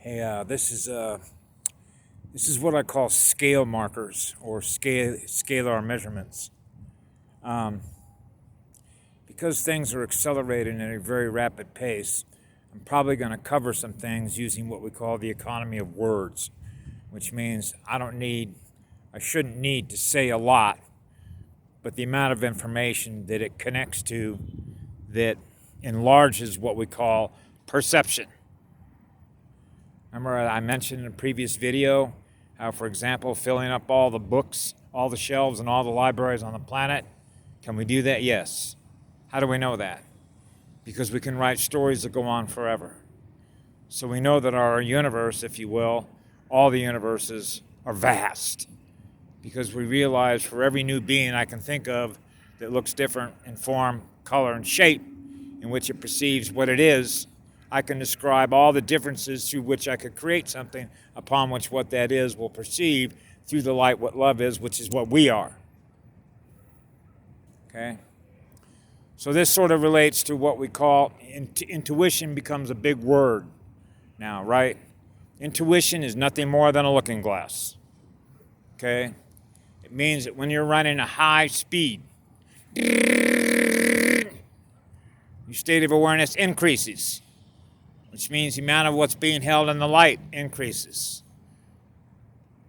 Hey, this is what I call scale markers or scalar measurements. Um, because things are accelerating at a very rapid pace, I'm probably going to cover some things using what we call the economy of words, which means I shouldn't need to say a lot, but the amount of information that it connects to that enlarges what we call perception. Remember, I mentioned in a previous video how, for example, filling up all the books, all the shelves, and all the libraries on the planet, can we do that? Yes. How do we know that? Because we can write stories that go on forever. So we know that our universe, if you will, all the universes are vast, because we realize for every new being I can think of that looks different in form, color, and shape in which it perceives what it is, I can describe all the differences through which I could create something upon which what that is will perceive through the light what love is, which is what we are. Okay? So this sort of relates to what we call intuition becomes a big word now, right? Intuition is nothing more than a looking glass. Okay? It means that when you're running a high speed, your state of awareness increases, which means the amount of what's being held in the light increases.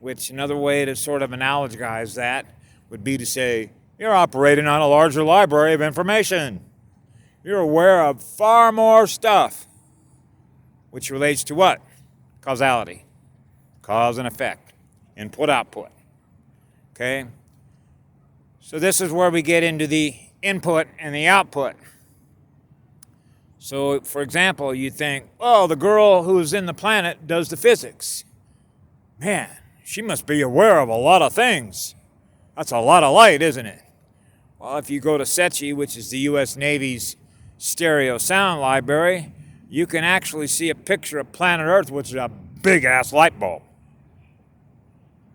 Which another way to sort of analogize that would be to say, you're operating on a larger library of information. You're aware of far more stuff, which relates to what? Causality. Cause and effect. Input, output. Okay? So this is where we get into the input and the output. So, for example, you think, oh, the girl who's in the planet does the physics. Man, she must be aware of a lot of things. That's a lot of light, isn't it? Well, if you go to SETI, which is the U.S. Navy's stereo sound library, you can actually see a picture of planet Earth, which is a big-ass light bulb.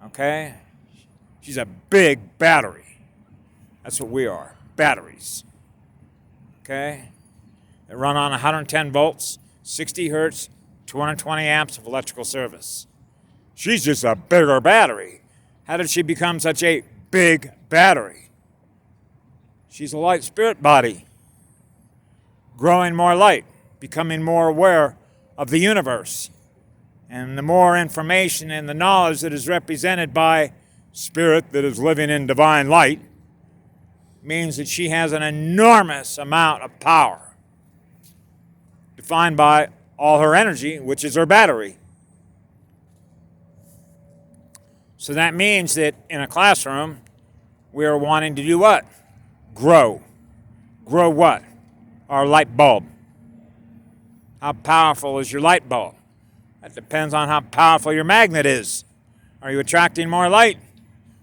Okay? She's a big battery. That's what we are, batteries. Okay? They run on 110 volts, 60 hertz, 220 amps of electrical service. She's just a bigger battery. How did she become such a big battery? She's a light spirit body, growing more light, becoming more aware of the universe. And the more information and the knowledge that is represented by spirit that is living in divine light means that she has an enormous amount of power, defined by all her energy, which is her battery. So that means that in a classroom, we are wanting to do what? Grow. Grow what? Our light bulb. How powerful is your light bulb? That depends on how powerful your magnet is. Are you attracting more light?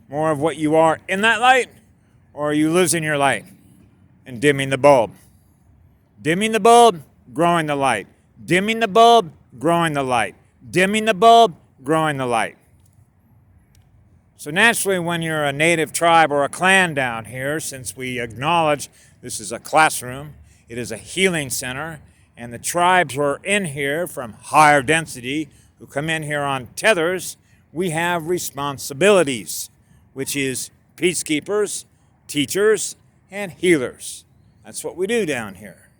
More of what you are in that light? Or are you losing your light and dimming the bulb? Dimming the bulb, growing the light. Dimming the bulb, growing the light. Dimming the bulb, growing the light. So naturally, when you're a native tribe or a clan down here, since we acknowledge this is a classroom, it is a healing center, and the tribes who are in here from higher density, who come in here on tethers, we have responsibilities, which is peacekeepers, teachers, and healers. That's what we do down here.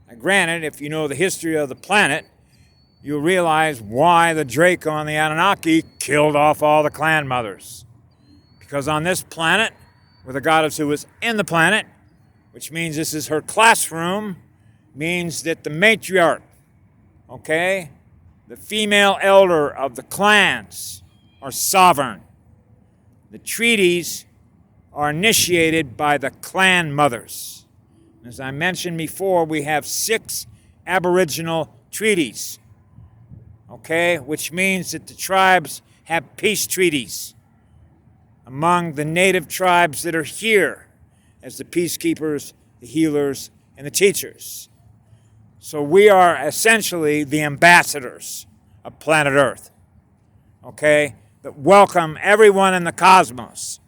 Now, granted, if you know the history of the planet, you'll realize why the Draco and the Anunnaki killed off all the clan mothers. Because on this planet, with a goddess who was in the planet, which means this is her classroom, means that the matriarch, okay, the female elder of the clans are sovereign. The treaties are initiated by the clan mothers. As I mentioned before, we have 6 Aboriginal treaties, okay, which means that the tribes have peace treaties among the native tribes that are here as the peacekeepers, the healers, and the teachers. So we are essentially the ambassadors of planet Earth, okay, that welcome everyone in the cosmos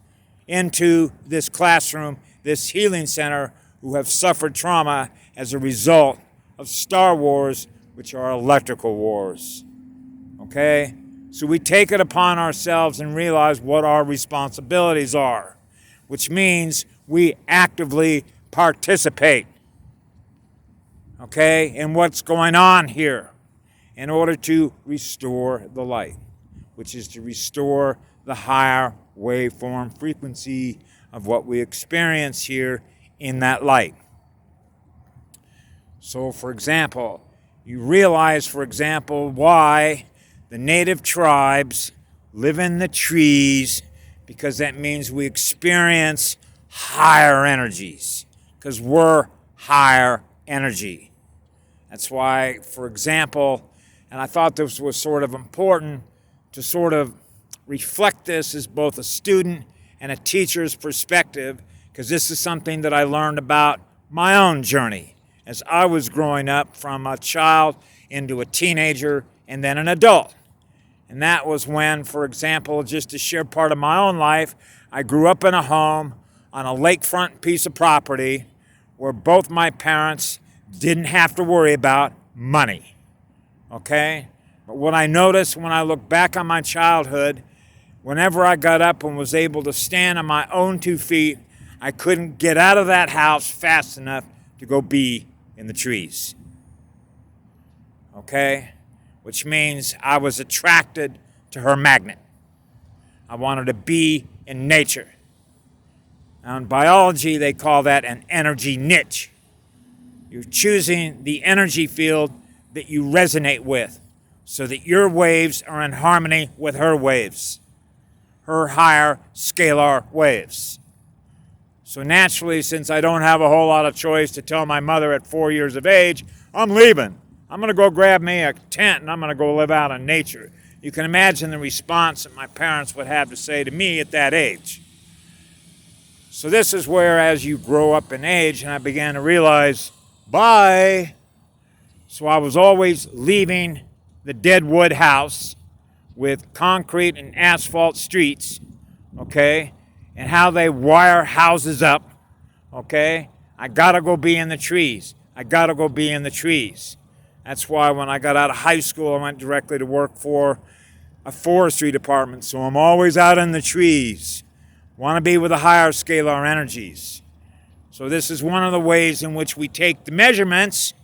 into this classroom, this healing center, who have suffered trauma as a result of Star Wars, which are electrical wars. Okay? So we take it upon ourselves and realize what our responsibilities are, which means we actively participate, okay, in what's going on here in order to restore the light, which is to restore the higher waveform frequency of what we experience here in that light. So, for example, you realize, for example, why the native tribes live in the trees, because that means we experience higher energies, because we're higher energy. That's why, for example, and I thought this was sort of important to sort of reflect this as both a student and a teacher's perspective, because this is something that I learned about my own journey as I was growing up from a child into a teenager and then an adult. And that was when, for example, just to share part of my own life, I grew up in a home on a lakefront piece of property where both my parents didn't have to worry about money. Okay? But what I noticed when I look back on my childhood, whenever I got up and was able to stand on my own 2 feet, I couldn't get out of that house fast enough to go be in the trees. Okay? Which means I was attracted to her magnet. I wanted to be in nature. Now in biology, they call that an energy niche. You're choosing the energy field that you resonate with so that your waves are in harmony with her waves, her higher scalar waves. So naturally, since I don't have a whole lot of choice to tell my mother at 4 years of age, I'm leaving. I'm going to go grab me a tent and I'm going to go live out in nature. You can imagine the response that my parents would have to say to me at that age. So this is where, as you grow up in age, and I began to realize, bye. So I was always leaving the dead wood house with concrete and asphalt streets, okay, and how they wire houses up, okay. I got to go be in the trees. I got to go be in the trees. That's why when I got out of high school, I went directly to work for a forestry department. So I'm always out in the trees. Want to be with the higher scalar energies. So this is one of the ways in which we take the measurements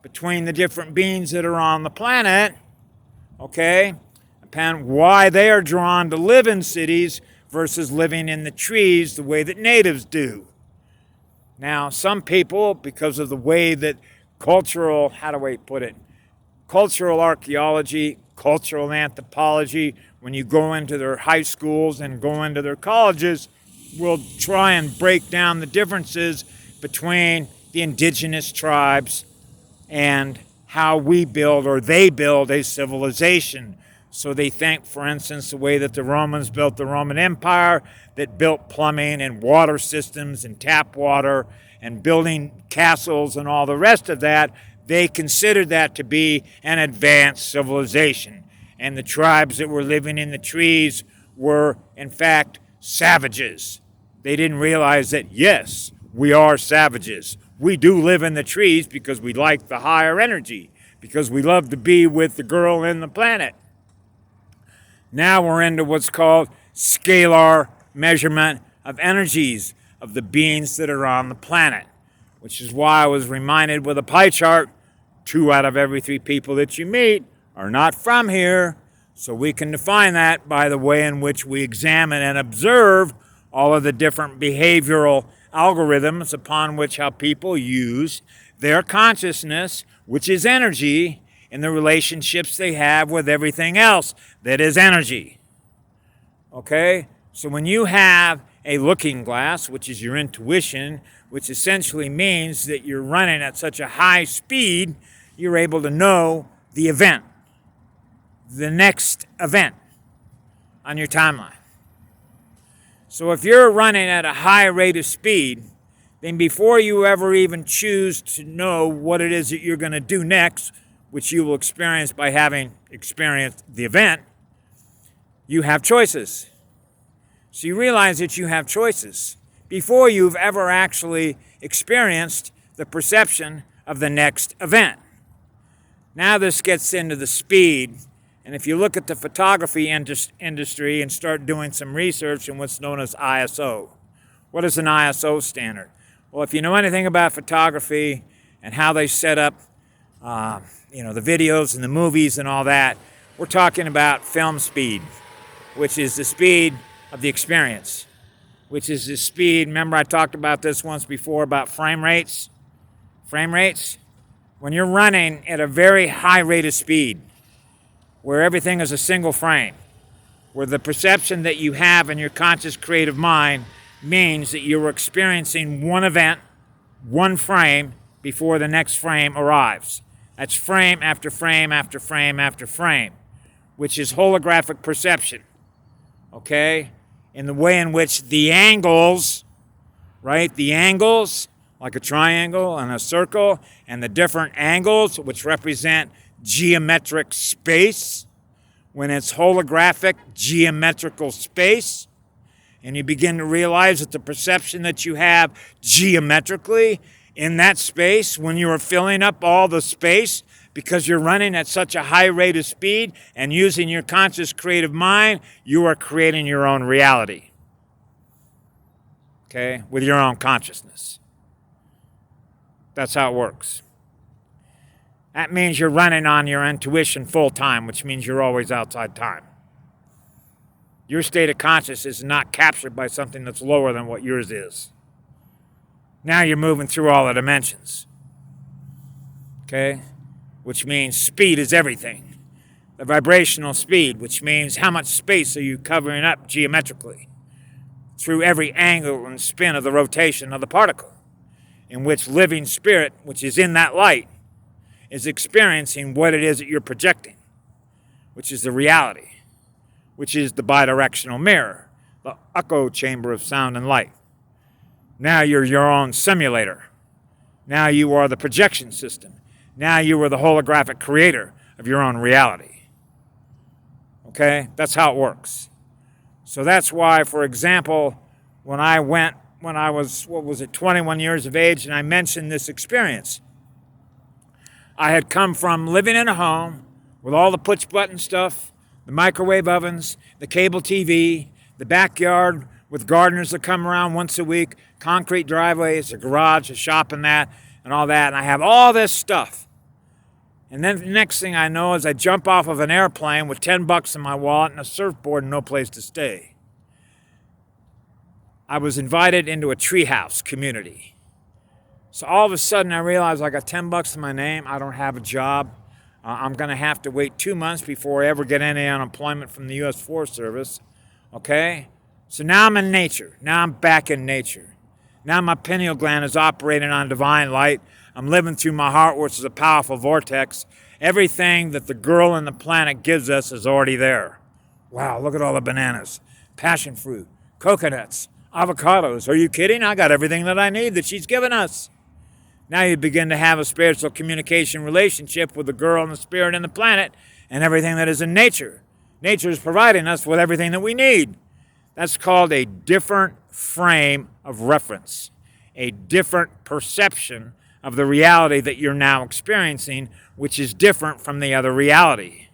between the different beings that are on the planet, okay, upon why they are drawn to live in cities versus living in the trees the way that natives do. Now, some people, because of the way that cultural archaeology, cultural anthropology, when you go into their high schools and go into their colleges, will try and break down the differences between the indigenous tribes and how we build or they build a civilization. So they think, for instance, the way that the Romans built the Roman Empire, that built plumbing and water systems and tap water and building castles and all the rest of that, they considered that to be an advanced civilization. And the tribes that were living in the trees were, in fact, savages. They didn't realize that, yes, we are savages. We do live in the trees because we like the higher energy, because we love to be with the girl in the planet. Now we're into what's called scalar measurement of energies of the beings that are on the planet, which is why I was reminded with a pie chart, 2 out of every 3 people that you meet are not from here. So we can define that by the way in which we examine and observe all of the different behavioral algorithms upon which how people use their consciousness, which is energy, in the relationships they have with everything else that is energy. Okay? So when you have a looking glass, which is your intuition, which essentially means that you're running at such a high speed, you're able to know the event, the next event on your timeline. So if you're running at a high rate of speed, then before you ever even choose to know what it is that you're going to do next, which you will experience by having experienced the event, you have choices. So you realize that you have choices before you've ever actually experienced the perception of the next event. Now this gets into the speed And if you look at the photography industry and start doing some research in what's known as ISO, what is an ISO standard? Well, if you know anything about photography and how they set up, the videos and the movies and all that, we're talking about film speed, which is the speed of the experience, which is the speed. Remember I talked about this once before about frame rates? Frame rates? When you're running at a very high rate of speed, where everything is a single frame, where the perception that you have in your conscious creative mind means that you're experiencing one event, one frame, before the next frame arrives. That's frame after frame after frame after frame, which is holographic perception, okay? In the way in which the angles, right, the angles, like a triangle and a circle, and the different angles, which represent geometric space, when it's holographic geometrical space, and you begin to realize that the perception that you have geometrically in that space, when you are filling up all the space because you're running at such a high rate of speed and using your conscious creative mind, you are creating your own reality, okay, with your own consciousness. That's how it works. That means you're running on your intuition full time, which means you're always outside time. Your state of consciousness is not captured by something that's lower than what yours is. Now you're moving through all the dimensions. Okay? Which means speed is everything. The vibrational speed, which means how much space are you covering up geometrically through every angle and spin of the rotation of the particle, in which living spirit, which is in that light, is experiencing what it is that you're projecting, which is the reality, which is the bidirectional mirror, the echo chamber of sound and light. Now you're your own simulator. Now you are the projection system. Now you are the holographic creator of your own reality. Okay? That's how it works. So that's why, for example, when I was 21 years of age, and I mentioned this experience, I had come from living in a home with all the push-button stuff, the microwave ovens, the cable TV, the backyard with gardeners that come around once a week, concrete driveways, a garage, a shop and that, and all that. And I have all this stuff. And then the next thing I know is I jump off of an airplane with $10 in my wallet and a surfboard and no place to stay. I was invited into a treehouse community. So all of a sudden I realized I got $10 in my name. I don't have a job. I'm going to have to wait 2 months before I ever get any unemployment from the U.S. Forest Service. Okay? So now I'm in nature. Now I'm back in nature. Now my pineal gland is operating on divine light. I'm living through my heart, which is a powerful vortex. Everything that the girl on the planet gives us is already there. Wow, look at all the bananas, passion fruit, coconuts, avocados. Are you kidding? I got everything that I need that she's given us. Now you begin to have a spiritual communication relationship with the girl and the spirit and the planet and everything that is in nature. Nature is providing us with everything that we need. That's called a different frame of reference, a different perception of the reality that you're now experiencing, which is different from the other reality.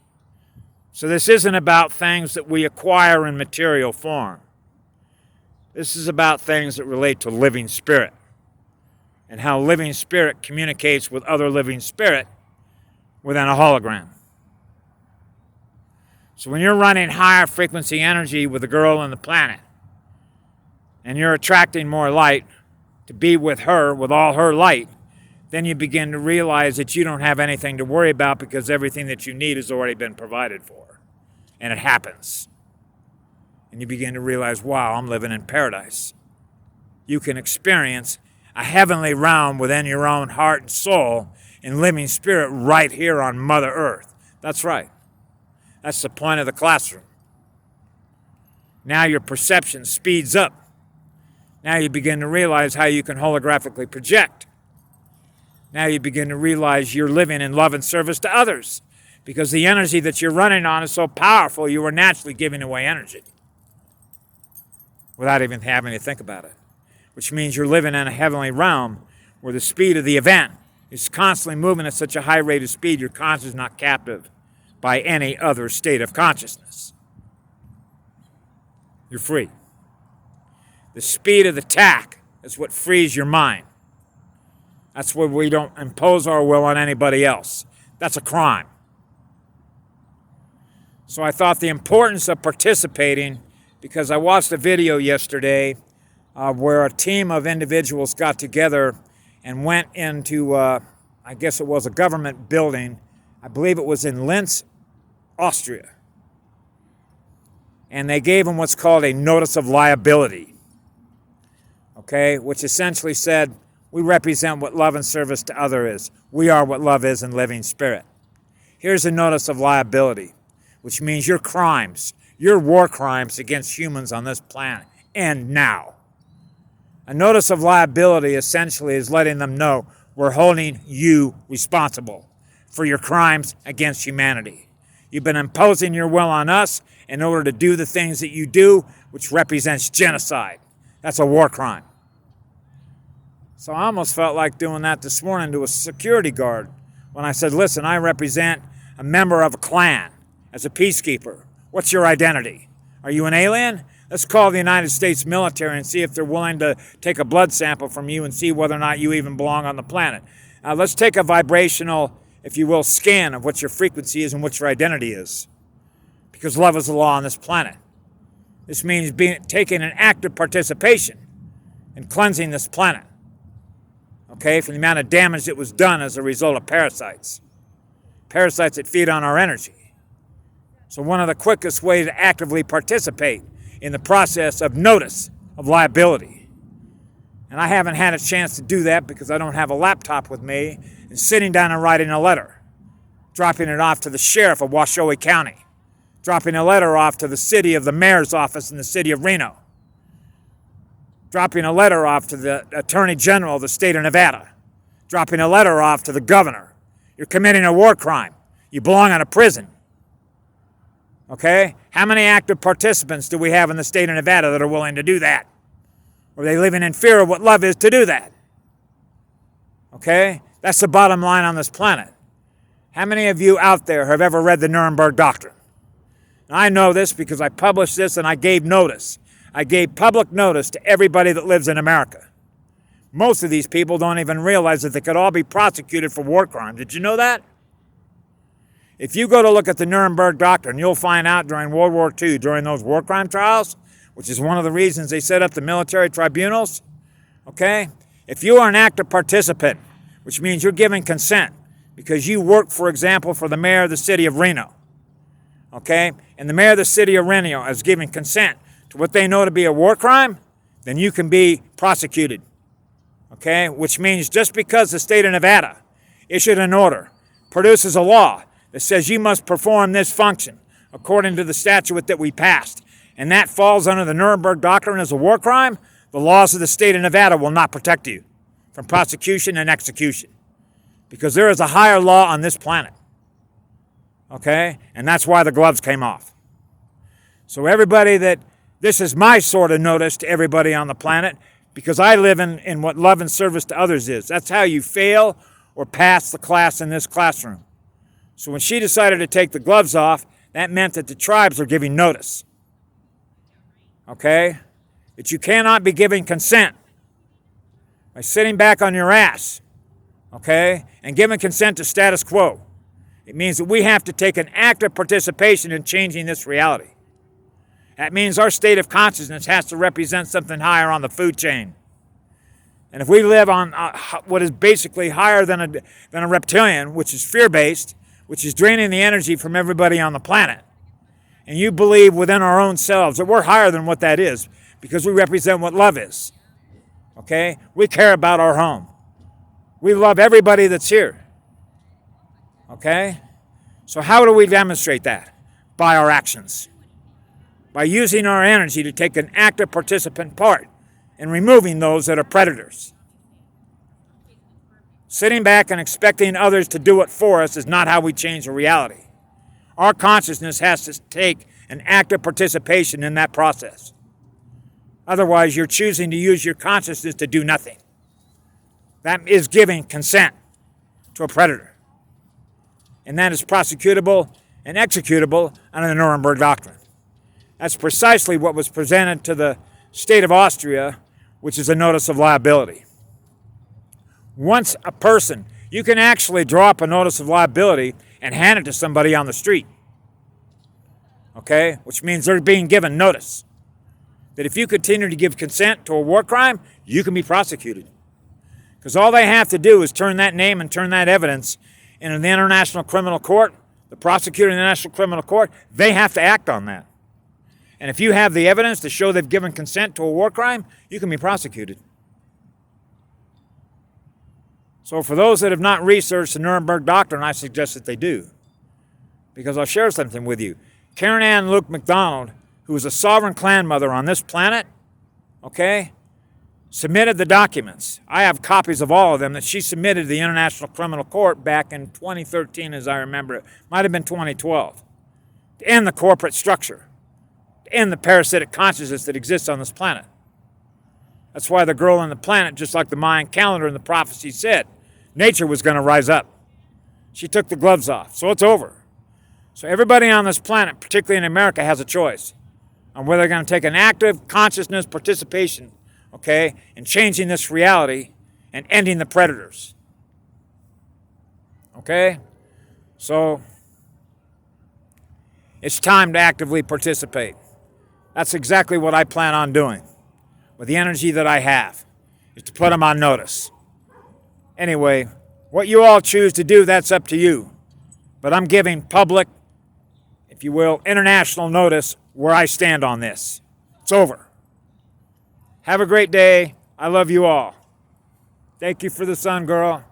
So this isn't about things that we acquire in material form. This is about things that relate to living spirit, and how living spirit communicates with other living spirit within a hologram. So when you're running higher frequency energy with the girl on the planet, and you're attracting more light to be with her, with all her light, then you begin to realize that you don't have anything to worry about because everything that you need has already been provided for. And it happens. And you begin to realize, wow, I'm living in paradise. You can experience a heavenly realm within your own heart and soul in living spirit right here on Mother Earth. That's right. That's the point of the classroom. Now your perception speeds up. Now you begin to realize how you can holographically project. Now you begin to realize you're living in love and service to others because the energy that you're running on is so powerful, you are naturally giving away energy without even having to think about it, which means you're living in a heavenly realm where the speed of the event is constantly moving at such a high rate of speed, your conscience is not captive by any other state of consciousness. You're free. The speed of the tack is what frees your mind. That's where we don't impose our will on anybody else. That's a crime. So I thought the importance of participating, because I watched a video yesterday where a team of individuals got together and went into, I guess it was a government building. I believe it was in Linz, Austria. And they gave them what's called a notice of liability, okay, which essentially said, we represent what love and service to others is. We are what love is in living spirit. Here's a notice of liability, which means your crimes, your war crimes against humans on this planet end now. A notice of liability essentially is letting them know we're holding you responsible for your crimes against humanity. You've been imposing your will on us in order to do the things that you do, which represents genocide. That's a war crime. So I almost felt like doing that this morning to a security guard when I said, listen, I represent a member of a clan as a peacekeeper. What's your identity? Are you an alien? Let's call the United States military and see if they're willing to take a blood sample from you and see whether or not you even belong on the planet. Let's take a vibrational, if you will, scan of what your frequency is and what your identity is. Because love is the law on this planet. This means taking an active participation in cleansing this planet. Okay, from the amount of damage that was done as a result of parasites. Parasites that feed on our energy. So one of the quickest ways to actively participate in the process of notice of liability. And I haven't had a chance to do that because I don't have a laptop with me, and sitting down and writing a letter, dropping it off to the sheriff of Washoe County, dropping a letter off to the city of the mayor's office in the city of Reno, dropping a letter off to the Attorney General of the state of Nevada, dropping a letter off to the governor. You're committing a war crime. You belong in a prison. Okay? How many active participants do we have in the state of Nevada that are willing to do that? Or are they living in fear of what love is to do that? Okay? That's the bottom line on this planet. How many of you out there have ever read the Nuremberg Doctrine? Now, I know this because I published this and I gave notice. I gave public notice to everybody that lives in America. Most of these people don't even realize that they could all be prosecuted for war crimes. Did you know that? If you go to look at the Nuremberg Doctrine, you'll find out during World War II, during those war crime trials, which is one of the reasons they set up the military tribunals, okay? If you are an active participant, which means you're giving consent, because you work, for example, for the mayor of the city of Reno, okay? And the mayor of the city of Reno is giving consent to what they know to be a war crime, then you can be prosecuted, okay? Which means just because the state of Nevada issued an order, produces a law that says you must perform this function according to the statute that we passed, and that falls under the Nuremberg Doctrine as a war crime, the laws of the state of Nevada will not protect you from prosecution and execution, because there is a higher law on this planet, okay? And that's why the gloves came off. So everybody this is my sort of notice to everybody on the planet, because I live in what love and service to others is. That's how you fail or pass the class in this classroom. So when she decided to take the gloves off, that meant that the tribes are giving notice. Okay? That you cannot be giving consent by sitting back on your ass, okay, and giving consent to status quo. It means that we have to take an active participation in changing this reality. That means our state of consciousness has to represent something higher on the food chain. And if we live on what is basically higher than a reptilian, which is fear-based, which is draining the energy from everybody on the planet, and you believe within our own selves that we're higher than what that is because we represent what love is, okay? We care about our home. We love everybody that's here, okay? So how do we demonstrate that? By our actions. By using our energy to take an active participant part in removing those that are predators. Sitting back and expecting others to do it for us is not how we change the reality. Our consciousness has to take an active participation in that process. Otherwise, you're choosing to use your consciousness to do nothing. That is giving consent to a predator. And that is prosecutable and executable under the Nuremberg Doctrine. That's precisely what was presented to the state of Austria, which is a notice of liability. Once a person, you can actually draw up a notice of liability and hand it to somebody on the street. Okay? Which means they're being given notice that if you continue to give consent to a war crime, you can be prosecuted. Because all they have to do is turn that name and turn that evidence into the International Criminal Court, the prosecutor in the International Criminal Court, they have to act on that. And if you have the evidence to show they've given consent to a war crime, you can be prosecuted. So for those that have not researched the Nuremberg Doctrine, I suggest that they do. Because I'll share something with you. Karen Ann Luke MacDonald, who was a sovereign clan mother on this planet, okay, submitted the documents. I have copies of all of them that she submitted to the International Criminal Court back in 2013, as I remember it. Might have been 2012. To end the corporate structure. To end the parasitic consciousness that exists on this planet. That's why the girl on the planet, just like the Mayan calendar and the prophecy said, nature was going to rise up. She took the gloves off, so it's over. So everybody on this planet, particularly in America, has a choice on whether they're going to take an active consciousness participation, okay, in changing this reality and ending the predators. Okay? So it's time to actively participate. That's exactly what I plan on doing with the energy that I have, is to put them on notice. Anyway, what you all choose to do, that's up to you. But I'm giving public, if you will, international notice where I stand on this. It's over. Have a great day. I love you all. Thank you for the sun, girl.